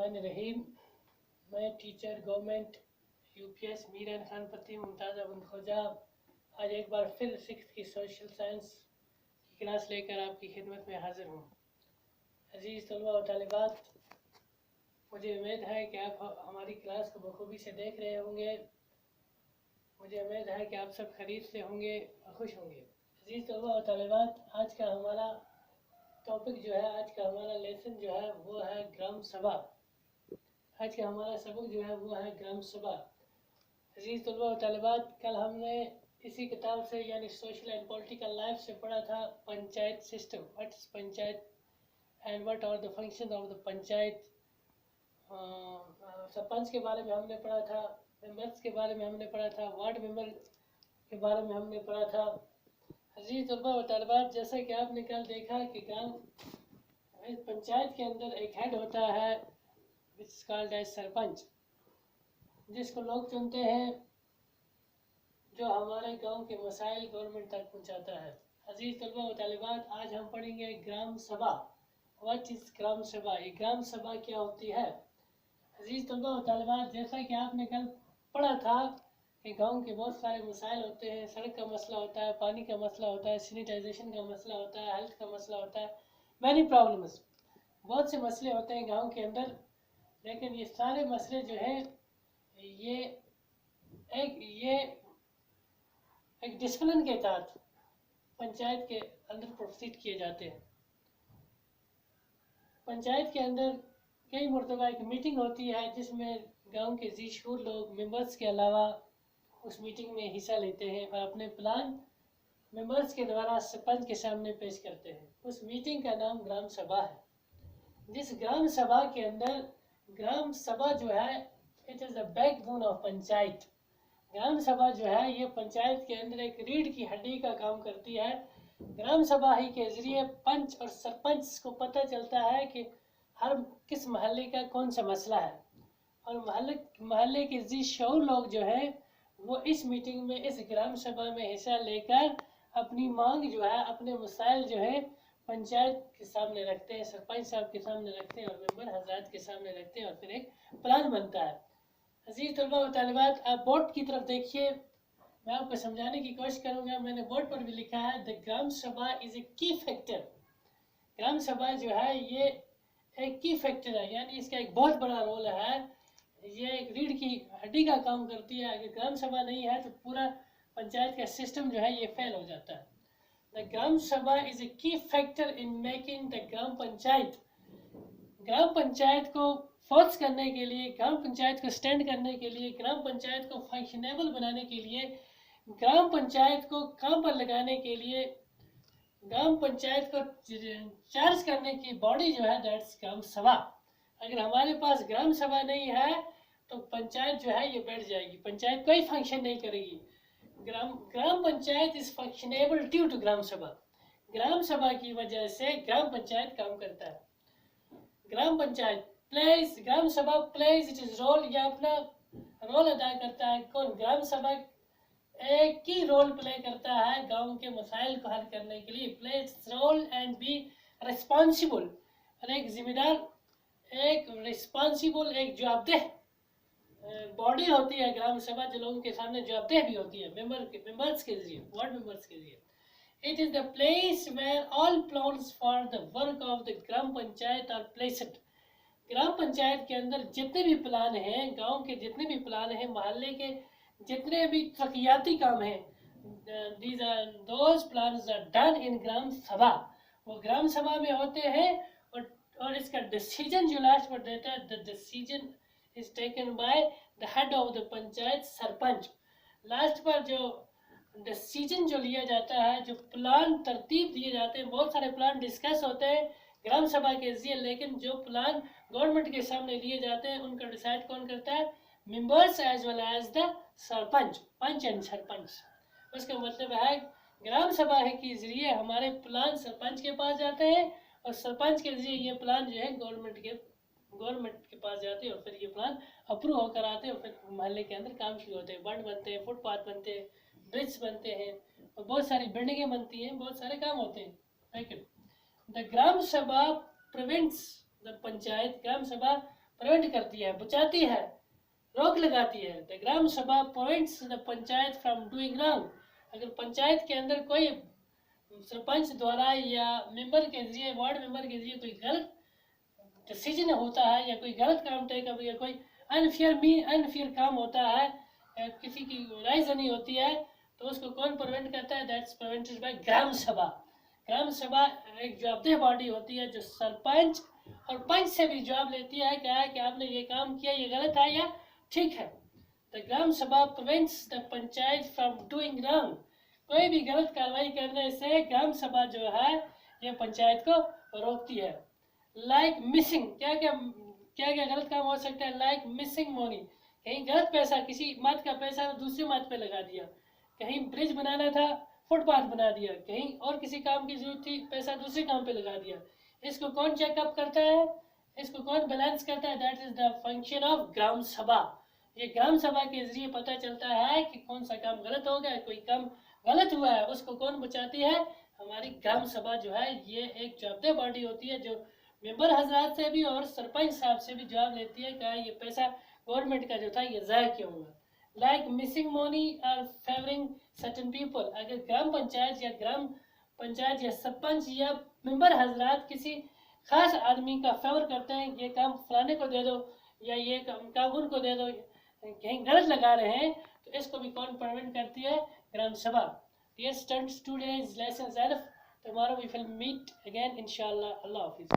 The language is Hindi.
बिस्मिल्लाहिर्रहमानिर्रहीम। मैं teacher government UPS Miran Khan पति मुमताज़ अबुल खोजा आज एक बार फिर 6th की सोशल साइंस की क्लास लेकर आपकी खिदमत में हाजिर हूँ। अजीज़ तलबा व तालिबात, मुझे उम्मीद है कि आप हमारी क्लास को बखूबी से देख रहे होंगे। मुझे उम्मीद है कि आप सब खैरियत से होंगे और खुश होंगे। अजीज़ तलबा व तालिबात, आज का हमारा टॉपिक जो है, आज का हमारा लेसन जो है वो है ग्राम सभा। आज का हमारा सबक जो है वो है ग्राम सभा। अजीज़ तलबा व तालिबात, कल हमने इसी किताब से यानी सोशल एंड पॉलिटिकल लाइफ से पढ़ा था panchayat system, what is panchayat and what are the function of the panchayat. Sarpanch के बारे में हमने पढ़ा था, मेंबर्स के बारे में हमने पढ़ा था, वार्ड मेंबर के बारे में हमने पढ़ा था। अजीज़ तलबा व तालिबात, जैसा कि आपने कल देखा कि ग्राम पंचायत के अंदर एक हेड होता है which is called as sarpanch, जिसको लोग चुनते हैं, जो हमारे गांव के मसाइल गवर्नमेंट तक पहुंचाता है। अजीज़ तलबा व तालिबात, आज हम पढ़ेंगे ग्राम सभा। What is gram sabha? ये ग्राम सभा क्या होती है? अजीज़ तलबा व तालिबात, जैसा कि आपने कल पढ़ा था कि गांव के बहुत सारे मसाइल होते हैं। सड़क का मसला होता है, पानी का मसला होता है, सैनिटाइजेशन का मसला होता है, हेल्थ का मसला होता है, मैनी प्रॉब्लम्स, बहुत से मसले होते हैं गांव के अंदर। लेकिन ये सारे मसले जो है ये एक डिसिप्लिन के तहत पंचायत के अंदर प्रोसीड किए जाते हैं। पंचायत के अंदर कई मरतबा एक मीटिंग होती है जिसमें गांव के ज़ीशूर लोग मेंबर्स के अलावा उस मीटिंग में हिस्सा लेते हैं और अपने प्लान मेंबर्स के द्वारा सरपंच के सामने पेश करते हैं। उस मीटिंग का नाम ग्राम सभा है। जिस ग्राम सभा के अंदर, ग्राम सभा जो है it is the backbone of panchayat. Gram sabha जो है ये पंचायत के अंदर एक रीढ़ की हड्डी का काम करती है। ग्राम सभा ही के जरिए पंच और सरपंच को पता चलता है कि हर किस मोहल्ले का कौन सा मसला है, और मोहल्ले के जी शऊर लोग जो है वो इस मीटिंग में, इस ग्राम सभा में हिस्सा लेकर अपनी मांग जो है, अपने मसाइल जो है पंचायत के सामने रखते हैं, सरपंच साहब के सामने रखते हैं और मेंबर हजरात के सामने रखते हैं और फिर एक प्लान बनता है। अजीज़ तलबा व तालिबात, आप बोर्ड की तरफ देखिए, मैं आपको समझाने की कोशिश करूंगा। मैंने बोर्ड पर भी लिखा है द ग्राम सभा इज ए की फैक्टर। ग्राम सभा जो है ये एक की फैक्टर है, यानी इसका एक बहुत बड़ा रोल है। ये एक रीढ़ की हड्डी का काम करती है। अगर ग्राम सभा नहीं है तो पूरा पंचायत का सिस्टम जो है ये फेल हो जाता है। द ग्राम सभा इज ए की factor in making the gram panchayat. ग्राम पंचायत को फोर्स करने के लिए, ग्राम पंचायत को स्टैंड करने के लिए, ग्राम पंचायत को फंक्शनेबल बनाने के लिए, ग्राम पंचायत को काम पर लगाने के लिए, ग्राम पंचायत को चार्ज करने की बॉडी जो है दैट्स ग्राम सभा। अगर हमारे पास ग्राम सभा नहीं है तो पंचायत जो है ये बैठ जाएगी, पंचायत कोई फंक्शन नहीं करेगी। Gram panchayat is functionable due to gram sabha. Gram सभा की वजह से ग्राम पंचायत काम करता है। ग्राम पंचायत प्लेज, ग्राम सभा प्लेज इट इज रोल, या अपना रोल अदा करता है। कौन? ग्राम सभा एक ही रोल प्ले करता है गांव के मसाइल को हल करने के लिए। Plays role and be responsible, और एक जिम्मेदार, एक रिस्पॉन्सिबल, एक जवाबदेह बॉडी होती है ग्राम सभा, जो लोगों के सामने जवाबदेह भी होती है मेंबर्स के जरिए, वार्ड मेंबर्स के जरिए। It is the place where all plans for the work of the gram panchayat are placed. Gram panchayat के अंदर जितने भी प्लान हैं, गांव के जितने भी प्लान हैं, मोहल्ले के जितने भी तरक्याती काम हैं, these are those plans are done in ग्राम सभा। वो ग्राम सभा में होते हैं और इसका डिसीजन जो लास्ट पर देता है, the decision is taken by the head of the panchayat, sarpanch. Last पर जो डिसीजन जो लिया जाता है, जो प्लान तरतीब दिए जाते हैं, बहुत सारे प्लान डिस्कस होते हैं ग्राम सभा के जरिए, लेकिन जो प्लान गवर्नमेंट के सामने लिए जाते हैं उनका डिसाइड कौन करता है? Members as well as the sarpanch, panch and sarpanch. उसका मतलब है ग्राम सभा के जरिए हमारे प्लान सरपंच के पास जाते हैं और सरपंच के जरिए ये प्लान जो है गवर्नमेंट के पास जाते हैं और फिर ये प्लान अप्रूव होकर आते हैं और फिर मोहल्ले के अंदर काम शुरू होते हैं। बंड बनते हैं, फुटपाथ बनते हैं, ब्रिज बनते हैं और बहुत सारी बिल्डिंगें बनती हैं, बहुत सारे काम होते हैं। द ग्राम सभा प्रिवेंट्स द पंचायत, ग्राम सभा प्रिवेंट करती है, बचाती है, रोक लगाती है। द ग्राम सभा prevents the panchayat from doing wrong. अगर पंचायत के अंदर कोई सरपंच द्वारा या मेंबर के जरिए, वार्ड मेंबर के जरिए कोई गलत डिसीजन होता है या कोई गलत काम तय कर, या कोई अनफेयर काम होता है, किसी की रायजनी होती है, तो उसको कौन प्रिवेंट करता है? दैट्स प्रिवेंटेड बाय ग्राम सभा। ग्राम सभा एक जवाबदेह बॉडी होती है जो सरपंच और पंच से भी जवाब लेती है, क्या है कि आपने ये काम किया, ये गलत है या ठीक है। द ग्राम सभा prevents the panchayat from doing wrong. कोई भी गलत कार्रवाई करने से ग्राम सभा जो है ये पंचायत को रोकती है। लाइक मिसिंग, क्या क्या गलत काम हो सकता है? लाइक मिसिंग मनी, कहीं गलत पैसा, किसी मत का पैसा दूसरे मत पे लगा दिया, कहीं ब्रिज बनाना था फुटपाथ बना दिया, कहीं और किसी काम की जरूरत थी पैसा दूसरे काम पे लगा दिया। इसको कौन चेकअप करता है? इसको कौन बैलेंस करता है? That is the function of gram sabha. ये ग्राम सभा के जरिए पता चलता है कि कौन सा काम गलत हो गया, कोई काम गलत हुआ है, उसको कौन बचाती है? हमारी ग्राम सभा जो है ये एक जवाबदेह बॉडी होती है जो मेंबर हजरात से भी और सरपंच साहब से भी जवाब लेती है कि ये पैसा गवर्नमेंट का जो था ये ज़ाया क्यों हुआ। लाइक मिसिंग मनी और फेवरिंग सर्टेन पीपल। अगर ग्राम पंचायत या सरपंच या मेंबर हजरात किसी खास आदमी का फेवर करते हैं, ये काम फलाने को दे दो या ये काम उनको दे दो, कहीं गलत लगा रहे हैं, तो इसको भी कौन प्रिवेंट करती है? ग्राम सभा। Dear students, today's lesson is enough. Tomorrow we will meet again, inshallah. Allah Hafiz.